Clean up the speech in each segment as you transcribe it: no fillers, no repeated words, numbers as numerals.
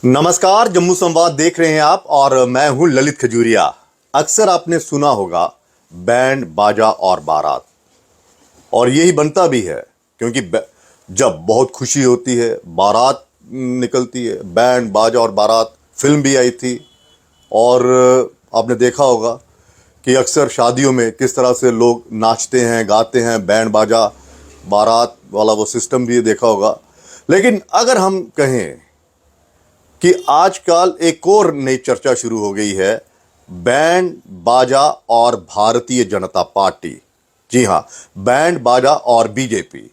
नमस्कार, जम्मू संवाद देख रहे हैं आप और मैं हूं ललित खजूरिया। अक्सर आपने सुना होगा बैंड बाजा और बारात, और यही बनता भी है क्योंकि जब बहुत खुशी होती है बारात निकलती है। बैंड बाजा और बारात फिल्म भी आई थी और आपने देखा होगा कि अक्सर शादियों में किस तरह से लोग नाचते हैं, गाते हैं, बैंड बाजा बारात वाला वो सिस्टम भी देखा होगा। लेकिन अगर हम कहें कि आजकल एक और नई चर्चा शुरू हो गई है, बैंड बाजा और भारतीय जनता पार्टी। जी हां, बैंड बाजा और बीजेपी।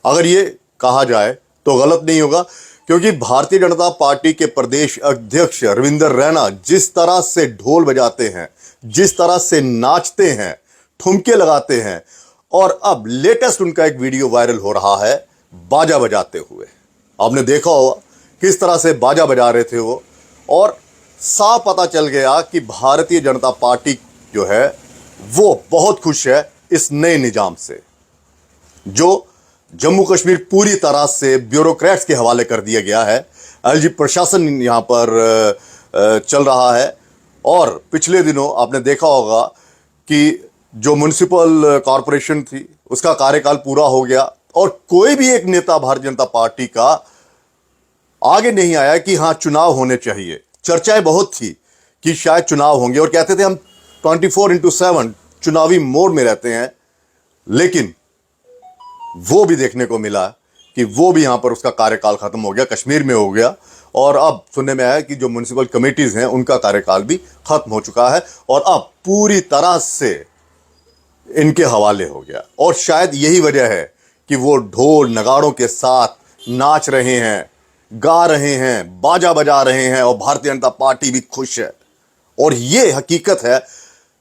अगर ये कहा जाए तो गलत नहीं होगा, क्योंकि भारतीय जनता पार्टी के प्रदेश अध्यक्ष रविंदर रैना जिस तरह से ढोल बजाते हैं, जिस तरह से नाचते हैं, ठुमके लगाते हैं, और अब लेटेस्ट उनका एक वीडियो वायरल हो रहा है बाजा बजाते हुए। आपने देखा होगा किस तरह से बाजा बजा रहे थे वो, और साफ पता चल गया कि भारतीय जनता पार्टी जो है वो बहुत खुश है इस नए निजाम से, जो जम्मू कश्मीर पूरी तरह से ब्यूरोक्रेट्स के हवाले कर दिया गया है। एलजी प्रशासन यहाँ पर चल रहा है। और पिछले दिनों आपने देखा होगा कि जो म्युनिसिपल कॉरपोरेशन थी उसका कार्यकाल पूरा हो गया और कोई भी एक नेता भारतीय जनता पार्टी का आगे नहीं आया कि हां चुनाव होने चाहिए। चर्चाएं बहुत थी कि शायद चुनाव होंगे और कहते थे हम 24/7 चुनावी मोड में रहते हैं, लेकिन वो भी देखने को मिला कि वो भी यहां पर उसका कार्यकाल खत्म हो गया, कश्मीर में हो गया। और अब सुनने में आया कि जो म्युनिसिपल कमेटीज हैं उनका कार्यकाल भी खत्म हो चुका है और अब पूरी तरह से इनके हवाले हो गया। और शायद यही वजह है कि वो ढोल नगाड़ों के साथ नाच रहे हैं, गा रहे हैं, बाजा बजा रहे हैं, और भारतीय जनता पार्टी भी खुश है। और ये हकीकत है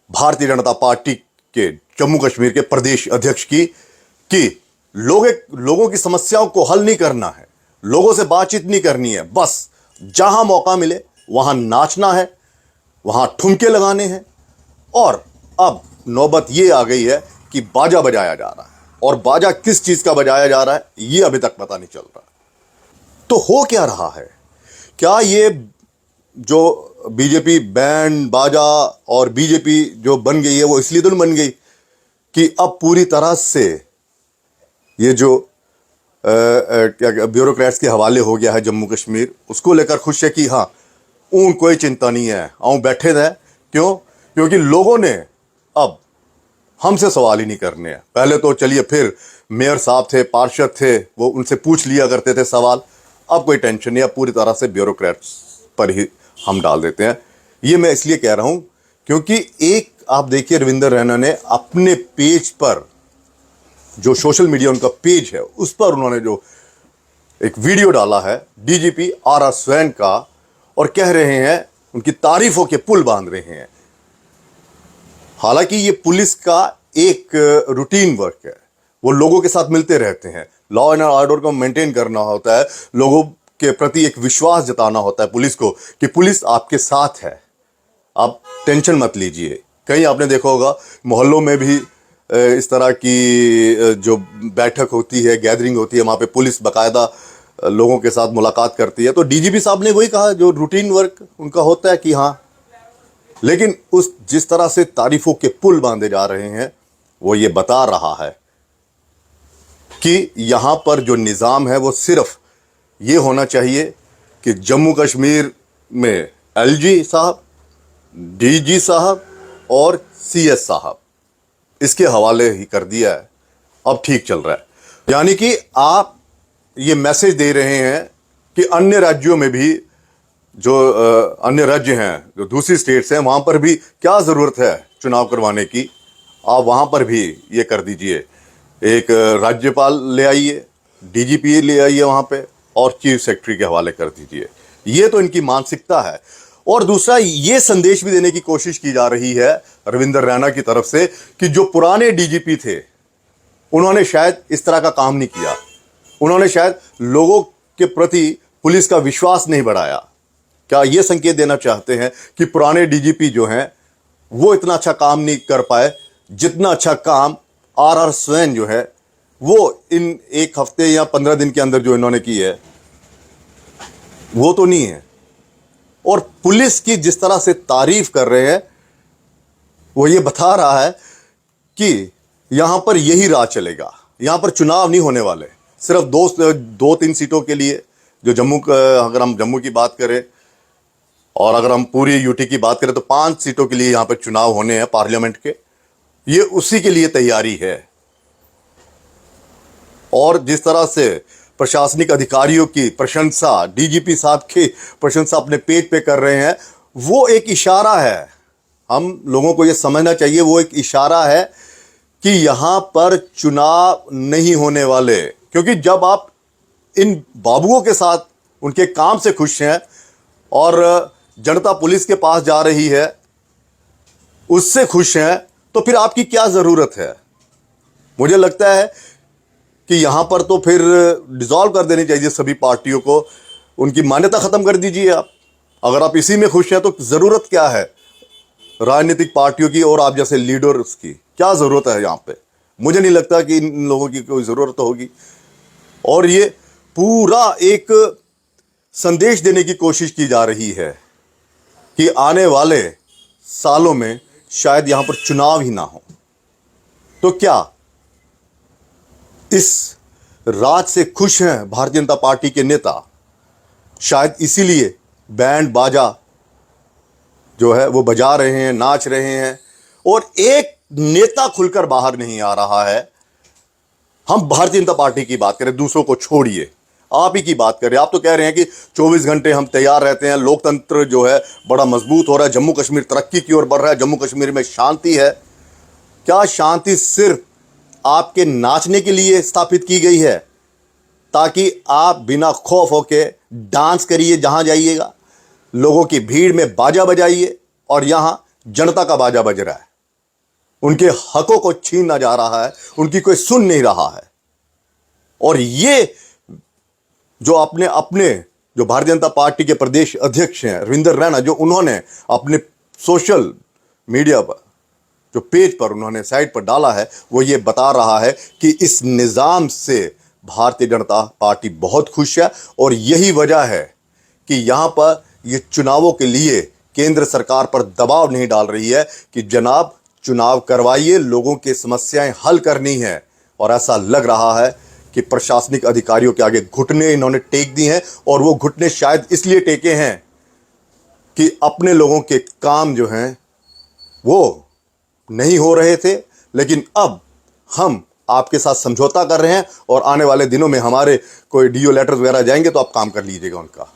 भारतीय जनता पार्टी के जम्मू कश्मीर के प्रदेश अध्यक्ष की कि लोगों की समस्याओं को हल नहीं करना है, लोगों से बातचीत नहीं करनी है, बस जहां मौका मिले वहां नाचना है, वहां ठुमके लगाने हैं। और अब नौबत ये आ गई है कि बाजा बजाया जा रहा है, और बाजा किस चीज का बजाया जा रहा है ये अभी तक पता नहीं चल रहा। तो हो क्या रहा है? क्या ये जो बीजेपी बैंड बाजा और बीजेपी जो बन गई है वो इसलिए तो नहीं बन गई कि अब पूरी तरह से ये जो क्या ब्यूरोक्रेट्स के हवाले हो गया है जम्मू कश्मीर, उसको लेकर खुश है कि हाँ उन कोई चिंता नहीं है, आऊं बैठे थे। क्यों? क्योंकि लोगों ने अब हमसे सवाल ही नहीं करने हैं। पहले तो चलिए फिर मेयर साहब थे, पार्षद थे, वो उनसे पूछ लिया करते थे सवाल। अब कोई टेंशन नहीं, अब पूरी तरह से ब्यूरोक्रेट्स पर ही हम डाल देते हैं। ये मैं इसलिए कह रहा हूं क्योंकि एक आप देखिए रविंदर रैना ने अपने पेज पर, जो सोशल मीडिया उनका पेज है उस पर उन्होंने जो एक वीडियो डाला है डीजीपी आर स्वैन का, और कह रहे हैं उनकी तारीफों के पुल बांध रहे हैं। हालांकि ये पुलिस का एक रूटीन वर्क है, वो लोगों के साथ मिलते रहते हैं, लॉ एंड ऑर्डर को मेंटेन करना होता है, लोगों के प्रति एक विश्वास जताना होता है पुलिस को कि पुलिस आपके साथ है, आप टेंशन मत लीजिए। कहीं आपने देखा होगा मोहल्लों में भी इस तरह की जो बैठक होती है, गैदरिंग होती है, वहां पे पुलिस बाकायदा लोगों के साथ मुलाकात करती है। तो डीजीपी साहब ने वही कहा, जो रूटीन वर्क उनका होता है कि हाँ, लेकिन उस जिस तरह से तारीफों के पुल बांधे जा रहे हैं वो ये बता रहा है कि यहां पर जो निज़ाम है वो सिर्फ ये होना चाहिए कि जम्मू कश्मीर में एलजी साहब, डीजी साहब और सीएस साहब, इसके हवाले ही कर दिया है, अब ठीक चल रहा है। यानी कि आप ये मैसेज दे रहे हैं कि अन्य राज्यों में भी, जो अन्य राज्य हैं, जो दूसरी स्टेट्स हैं, वहां पर भी क्या ज़रूरत है चुनाव करवाने की, आप वहां पर भी ये कर दीजिए। एक राज्यपाल ले आइए, डीजीपी ले आइए वहां पे, और चीफ सेक्रेटरी के हवाले कर दीजिए। ये तो इनकी मानसिकता है। और दूसरा ये संदेश भी देने की कोशिश की जा रही है रविंदर रैना की तरफ से कि जो पुराने डीजीपी थे उन्होंने शायद इस तरह का काम नहीं किया, उन्होंने शायद लोगों के प्रति पुलिस का विश्वास नहीं बढ़ाया। क्या ये संकेत देना चाहते हैं कि पुराने डीजीपी जो हैं वो इतना अच्छा काम नहीं कर पाए जितना अच्छा काम आर स्वैन जो है वो इन 1 हफ्ते या 15 दिन के अंदर जो इन्होंने की है वो तो नहीं है। और पुलिस की जिस तरह से तारीफ कर रहे हैं, वो ये बता रहा है कि यहां पर यही राह चलेगा, यहां पर चुनाव नहीं होने वाले। सिर्फ दो तीन सीटों के लिए, जो अगर हम जम्मू की बात करें और अगर हम पूरी यूटी की बात करें तो 5 सीटों के लिए यहां पर चुनाव होने हैं पार्लियामेंट के। ये उसी के लिए तैयारी है। और जिस तरह से प्रशासनिक अधिकारियों की प्रशंसा, डीजीपी साहब की प्रशंसा अपने पेज पे कर रहे हैं, वो एक इशारा है। हम लोगों को ये समझना चाहिए, वो एक इशारा है कि यहां पर चुनाव नहीं होने वाले। क्योंकि जब आप इन बाबुओं के साथ उनके काम से खुश हैं और जनता पुलिस के पास जा रही है उससे खुश हैं, तो फिर आपकी क्या जरूरत है? मुझे लगता है कि यहां पर तो फिर डिसॉल्व कर देनी चाहिए सभी पार्टियों को, उनकी मान्यता खत्म कर दीजिए आप। अगर आप इसी में खुश हैं तो जरूरत क्या है राजनीतिक पार्टियों की और आप जैसे लीडर्स की? क्या जरूरत है यहां पे? मुझे नहीं लगता कि इन लोगों की कोई जरूरत होगी। और ये पूरा एक संदेश देने की कोशिश की जा रही है कि आने वाले सालों में शायद यहां पर चुनाव ही ना हो। तो क्या इस राज से खुश हैं भारतीय जनता पार्टी के नेता? शायद इसीलिए बैंड बाजा जो है वो बजा रहे हैं, नाच रहे हैं, और एक नेता खुलकर बाहर नहीं आ रहा है। हम भारतीय जनता पार्टी की बात करें, दूसरों को छोड़िए, आप ही की बात करें। आप तो कह रहे हैं कि 24 घंटे हम तैयार रहते हैं, लोकतंत्र जो है बड़ा मजबूत हो रहा है, जम्मू कश्मीर तरक्की की ओर बढ़ रहा है, जम्मू कश्मीर में शांति है। क्या शांति सिर्फ आपके नाचने के लिए स्थापित की गई है, ताकि आप बिना खौफ होके डांस करिए जहां जाइएगा, लोगों की भीड़ में बाजा बजाइए, और यहां जनता का बाजा बज रहा है, उनके हकों को छीना जा रहा है, उनकी कोई सुन नहीं रहा है। और ये जो अपने जो भारतीय जनता पार्टी के प्रदेश अध्यक्ष हैं रविंदर रैना, जो उन्होंने अपने सोशल मीडिया पर, जो पेज पर उन्होंने साइट पर डाला है, वो ये बता रहा है कि इस निजाम से भारतीय जनता पार्टी बहुत खुश है। और यही वजह है कि यहां पर ये चुनावों के लिए केंद्र सरकार पर दबाव नहीं डाल रही है कि जनाब चुनाव करवाइए, लोगों की समस्याएं हल करनी है। और ऐसा लग रहा है कि प्रशासनिक अधिकारियों के आगे घुटने इन्होंने टेक दी हैं, और वो घुटने शायद इसलिए टेके हैं कि अपने लोगों के काम जो हैं वो नहीं हो रहे थे, लेकिन अब हम आपके साथ समझौता कर रहे हैं और आने वाले दिनों में हमारे कोई डीओ लेटर्स वगैरह जाएंगे तो आप काम कर लीजिएगा उनका।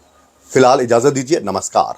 फिलहाल इजाजत दीजिए, नमस्कार।